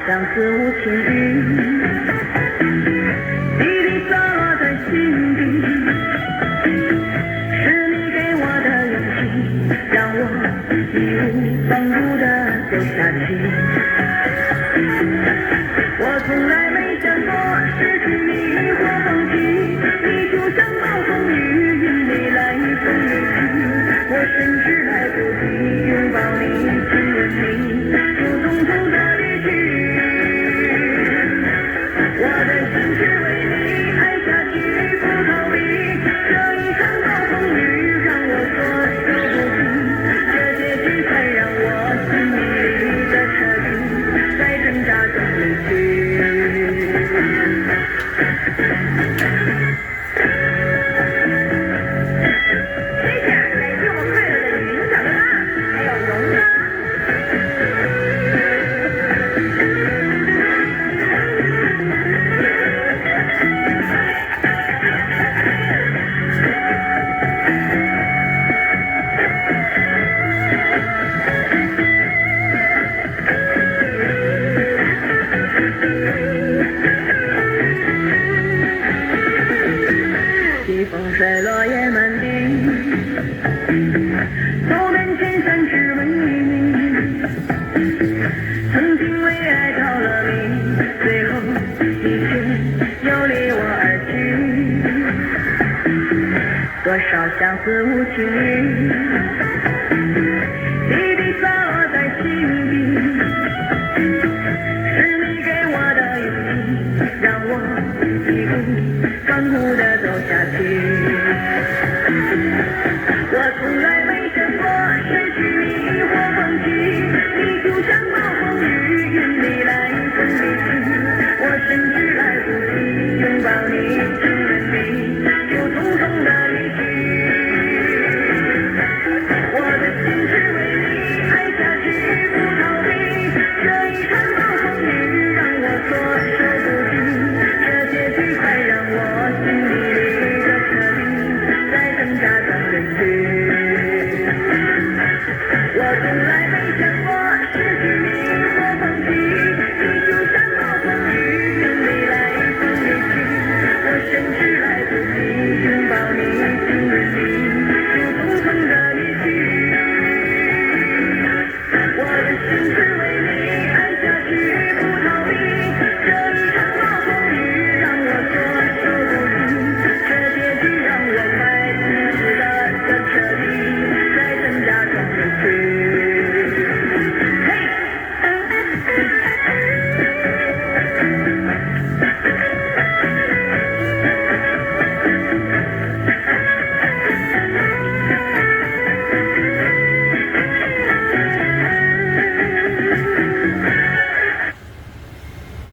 相思无情雨，滴滴洒落在心底。是你给我的勇气，让我义无反顾地走下去。我从来没想过失去你或放弃，你就像暴风雨，因你来风雨去。我甚至来不及拥抱你，亲吻你，就匆匆地离去。我的心只为你爱下去，不逃避。这一场暴风雨让我措手不及，这结局才让我心迷的彻底，在挣扎中离去。接下来是我们快乐的语音小哥哥，还有荣哥。西风吹落叶满地，走遍千山只为你。曾经为爱着了迷，最后你却又离我而去。多少相思无情雨，滴滴洒落在心底。是你给我的勇气，让我义无反顾地走下去。